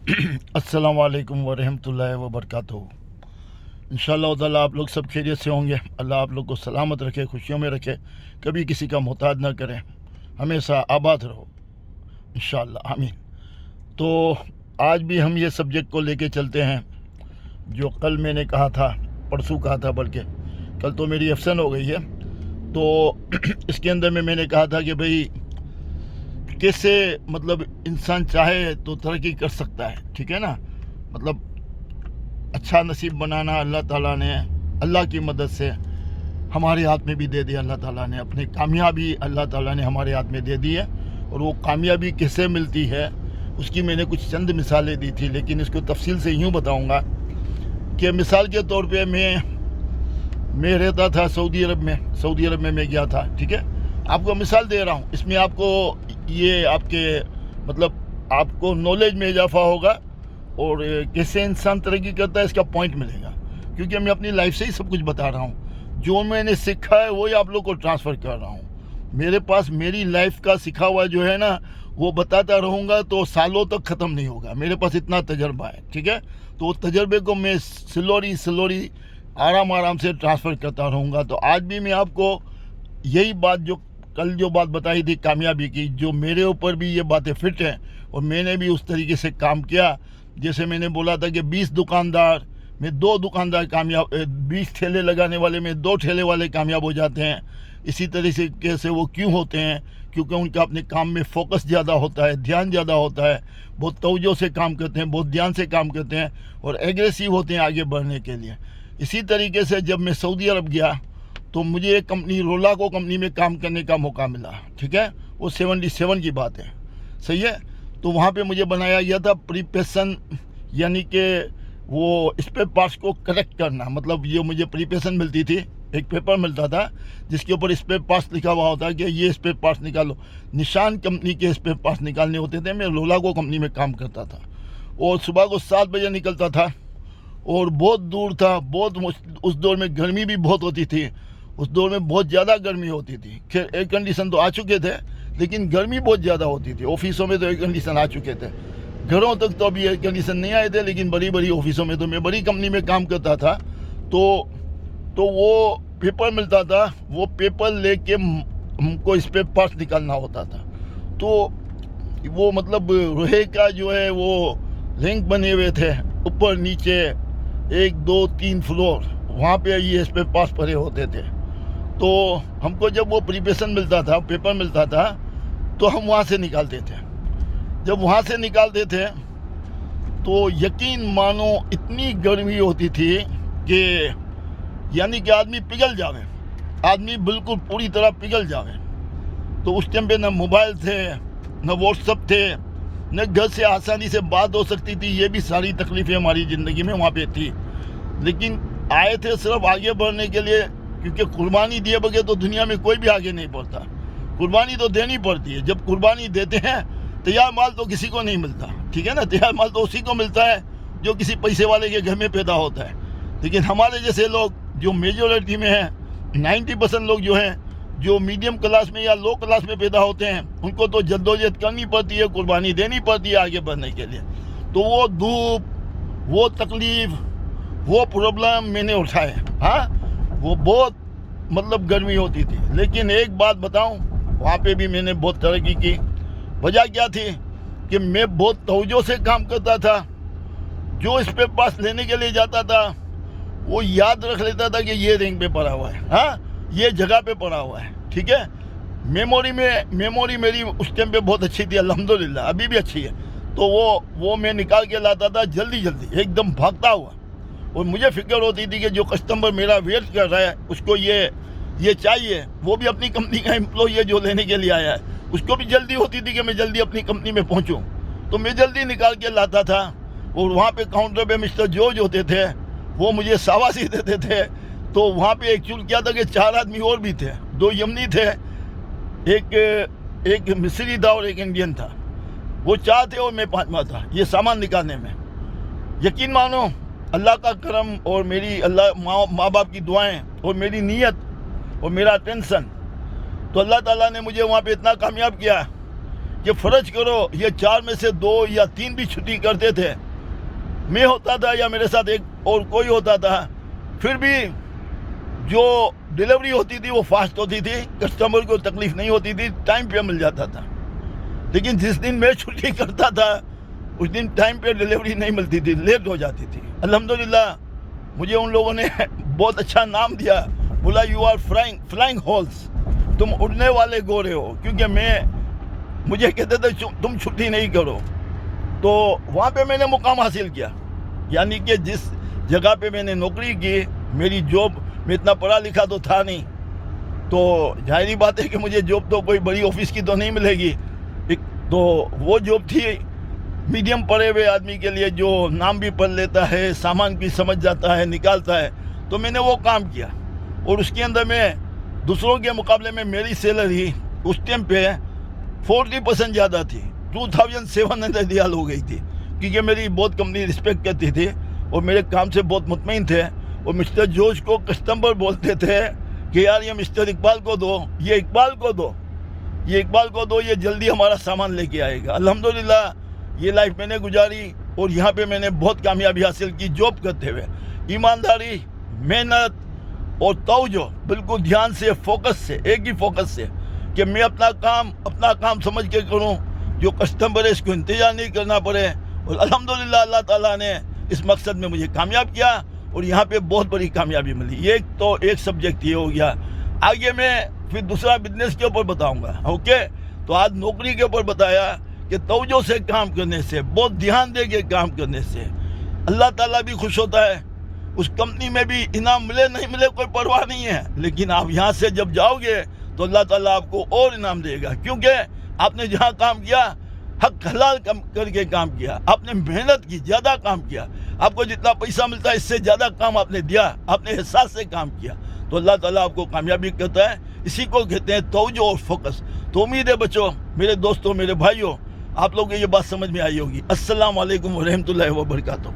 अस्सलाम वालेकुम वरहमतुल्लाहि वबरकातुहू। इंशाअल्लाह ताला आप लोग सब खैरियत से होंगे। अल्लाह आप लोग को सलामत रखे, खुशियों में रखे, कभी किसी का मोहताज ना करें, हमेशा आबाद रहो इंशाअल्लाह, आमीन। तो आज भी हम ये सब्जेक्ट को लेके चलते हैं जो कल मैंने कहा था, परसों कहा था, बल्कि कल तो मेरी एब्सेंट हो गई है। तो इसके अंदर में मैंने कहा था कि भाई कैसे मतलब इंसान चाहे तो तरक्की कर सकता है, ठीक है ना। मतलब अच्छा नसीब बनाना अल्लाह ताला ने अल्लाह की मदद से हमारे हाथ में भी दे दिया। अल्लाह ताला ने अपनी कामयाबी अल्लाह ताला ने हमारे हाथ में दे दी है। और वो कामयाबी कैसे मिलती है उसकी मैंने कुछ चंद मिसालें दी थी, लेकिन इसको तफसील से यूँ बताऊँगा कि मिसाल के तौर पे मैं रहता था सऊदी अरब में मैं गया था, ठीक है। आपको मिसाल दे रहा हूँ, इसमें आपको ये आपके मतलब आपको नॉलेज में इजाफा होगा और कैसे इंसान तरक्की करता है इसका पॉइंट मिलेगा, क्योंकि मैं अपनी लाइफ से ही सब कुछ बता रहा हूँ। जो मैंने सीखा है वही आप लोग को ट्रांसफ़र कर रहा हूँ। मेरे पास मेरी लाइफ का सीखा हुआ जो है ना वो बताता रहूँगा तो सालों तक ख़त्म नहीं होगा। मेरे पास इतना तजर्बा है, ठीक है। तो वो तजर्बे को मैं स्लोरी आराम से ट्रांसफ़र करता रहूँगा। तो आज भी मैं आपको यही बात जो कल जो बात बताई थी कामयाबी की, जो मेरे ऊपर भी ये बातें फिट हैं और मैंने भी उस तरीके से काम किया। जैसे मैंने बोला था कि 20 दुकानदार में 2 दुकानदार कामयाब, 20 ठेले लगाने वाले में 2 ठेले वाले कामयाब हो जाते हैं। इसी तरीके से वो क्यों होते हैं? क्योंकि उनका अपने काम में फोकस ज़्यादा होता है, ध्यान ज़्यादा होता है, बहुत तवज्जो से काम करते हैं, बहुत ध्यान से काम करते हैं और एग्रेसिव होते हैं आगे बढ़ने के लिए। इसी तरीके से जब मैं सऊदी अरब गया तो मुझे एक कंपनी रोलाको कंपनी में काम करने का मौका मिला, ठीक है। वो 77 की बात है, सही है। तो वहाँ पे मुझे बनाया गया था प्रिपरेशन, यानी कि वो स्पेयर पार्ट्स को करेक्ट करना। मतलब ये मुझे प्रिपरेशन मिलती थी, एक पेपर मिलता था जिसके ऊपर स्पेयर पार्ट्स लिखा हुआ होता कि ये स्पेयर पार्ट्स निकालो। निशान कंपनी के स्पेयर पार्ट्स निकालने होते थे। मैं रोलाको कंपनी में काम करता था और सुबह को 7 बजे निकलता था और बहुत दूर था, बहुत उस दौर में गर्मी भी बहुत होती थी। उस दौर में बहुत ज़्यादा गर्मी होती थी। खैर एयर कंडीशन तो आ चुके थे, लेकिन गर्मी बहुत ज़्यादा होती थी। ऑफिसों में तो एयर कंडीशन आ चुके थे, घरों तक तो अभी एयर कंडीशन नहीं आए थे, लेकिन बड़ी ऑफिसों में तो मैं बड़ी कंपनी में काम करता था। तो वो पेपर मिलता था, वो पेपर लेके हमको स्पेयर पार्ट्स निकालना होता था। तो वो मतलब लोहे का जो है वो रैंक बने हुए थे, ऊपर नीचे 1 2 3 फ्लोर, वहाँ पे ये स्पेयर पार्ट्स पड़े होते थे। तो हमको जब वो प्रिपरेशन मिलता था, पेपर मिलता था, तो हम वहाँ से निकालते थे। जब वहाँ से निकालते थे तो यकीन मानो इतनी गर्मी होती थी कि यानी कि आदमी पिघल जावे, आदमी बिल्कुल पूरी तरह पिघल जावे। तो उस टाइम पे न मोबाइल थे, न व्हाट्सअप थे, न घर से आसानी से बात हो सकती थी। ये भी सारी तकलीफ़ें हमारी ज़िंदगी में वहाँ पे थी। लेकिन आए थे सिर्फ आगे बढ़ने के लिए, क्योंकि कुर्बानी दिए बगैर तो दुनिया में कोई भी आगे नहीं बढ़ता। कुर्बानी तो देनी पड़ती है। जब कुर्बानी देते हैं तैयार माल तो किसी को नहीं मिलता, ठीक है ना। तैयार माल तो उसी को मिलता है जो किसी पैसे वाले के घर में पैदा होता है। लेकिन हमारे जैसे लोग जो मेजोरिटी में हैं, 90% लोग जो हैं, जो मीडियम क्लास में या लो क्लास में पैदा होते हैं, उनको तो जद्दोजहद करनी पड़ती है, कुर्बानी देनी पड़ती है आगे बढ़ने के लिए। तो वो धूप, वो तकलीफ़, वो प्रॉब्लम मैंने उठाए। हाँ, वो बहुत मतलब गर्मी होती थी। लेकिन एक बात बताऊं, वहाँ पे भी मैंने बहुत तरक्की की। वजह क्या थी कि मैं बहुत तवज्जो से काम करता था। जो स्पेयर पार्ट्स लेने के लिए जाता था वो याद रख लेता था कि ये रैंक पे पड़ा हुआ है, हाँ ये जगह पे पड़ा हुआ है, ठीक है। मेमोरी मेरी उस टाइम पे बहुत अच्छी थी, अल्हम्दुलिल्लाह, अभी भी अच्छी है। तो वो मैं निकाल के लाता था जल्दी एकदम भागता हुआ। और मुझे फिक्र होती थी कि जो कस्टमर मेरा वेट कर रहा है उसको ये चाहिए, वो भी अपनी कंपनी का एम्प्लॉय है जो लेने के लिए आया है, उसको भी जल्दी होती थी कि मैं जल्दी अपनी कंपनी में पहुंचूं। तो मैं जल्दी निकाल के लाता था। और वहाँ पे काउंटर पे मिस्टर जॉर्ज होते थे, वो मुझे शाबाशी देते थे। तो वहाँ पे एक्चुअल क्या था कि 4 आदमी और भी थे, 2 यमनी थे, एक मिस्री था और एक इंडियन था। वो 4 थे और मैं 5वां था ये सामान निकालने में। यकीन मानो अल्लाह का करम और मेरी माँ बाप की दुआएं और मेरी नीयत और मेरा टेंशन, तो अल्लाह ताला ने मुझे वहाँ पे इतना कामयाब किया کہ فرض کرو یہ 4 میں سے 2 یا 3 بھی چھٹی کرتے تھے، میں ہوتا تھا یا میرے ساتھ ایک اور کوئی ہوتا تھا، پھر بھی جو ڈیلیوری ہوتی تھی وہ فاسٹ ہوتی تھی، کسٹمر کو تکلیف نہیں ہوتی تھی، ٹائم پہ مل جاتا تھا. لیکن جس دن میں چھٹی کرتا تھا اس دن ٹائم پہ ڈیلیوری نہیں ملتی تھی، لیٹ ہو جاتی تھی. الحمدللہ مجھے ان لوگوں نے بہت اچھا نام دیا، بولا یو آر فلائنگ ہولس، تم اڑنے والے گورے ہو، کیونکہ مجھے کہتے تھے تم چھٹی نہیں کرو. تو وہاں پہ میں نے مقام حاصل کیا، یعنی کہ جس جگہ پہ میں نے نوکری کی، میری جاب میں اتنا پڑھا لکھا تو تھا نہیں، تو ظاہری بات ہے کہ مجھے جاب تو کوئی بڑی آفس کی تو نہیں ملے گی. تو وہ جاب تھی میڈیم پڑھے ہوئے آدمی کے لیے، جو نام بھی پڑھ لیتا ہے، سامان بھی سمجھ جاتا ہے، نکالتا ہے. تو میں نے وہ کام کیا، اور اس کے اندر میں دوسروں کے مقابلے میں میری سیلری اس ٹائم پہ 40% زیادہ تھی، 2700 ریال ہو گئی تھی، کیونکہ میری بہت کمپنی رسپیکٹ کرتی تھی اور میرے کام سے بہت مطمئن تھے. اور مسٹر جوش کو کسٹمر بولتے تھے کہ یار یہ مسٹر اقبال کو دو، یہ اقبال کو دو، یہ اقبال کو دو، یہ جلدی ہمارا سامان لے کے آئے گا. الحمدللہ یہ لائف میں نے گزاری، اور یہاں پہ میں نے بہت کامیابی حاصل کی جاب کرتے ہوئے. ایمانداری، محنت اور توجہ، بالکل دھیان سے، فوکس سے، ایک ہی فوکس سے، کہ میں اپنا کام سمجھ کے کروں، جو کسٹمر ہے اس کو انتظار نہیں کرنا پڑے. اور الحمدللہ اللہ تعالیٰ نے اس مقصد میں مجھے کامیاب کیا، اور یہاں پہ بہت بڑی کامیابی ملی. ایک سبجیکٹ یہ ہو گیا. آگے میں پھر دوسرا بزنس کے اوپر بتاؤں گا. اوکے، تو آج نوکری کے اوپر بتایا کہ توجہ سے کام کرنے سے، بہت دھیان دے کے کام کرنے سے اللہ تعالیٰ بھی خوش ہوتا ہے. اس کمپنی میں بھی انعام ملے نہیں ملے کوئی پرواہ نہیں ہے، لیکن آپ یہاں سے جب جاؤ گے تو اللہ تعالیٰ آپ کو اور انعام دے گا، کیونکہ آپ نے جہاں کام کیا حق حلال کر کے کام کیا، آپ نے محنت کی، زیادہ کام کیا. آپ کو جتنا پیسہ ملتا ہے اس سے زیادہ کام آپ نے دیا، آپ نے احساس سے کام کیا، تو اللہ تعالیٰ آپ کو کامیابی کرتا ہے. اسی کو کہتے ہیں توجہ اور فوکس. تو امید ہے بچوں، میرے دوستوں، میرے بھائیوں، آپ لوگوں کو یہ بات سمجھ میں آئی ہوگی. السلام علیکم ورحمۃ اللہ وبرکاتہ.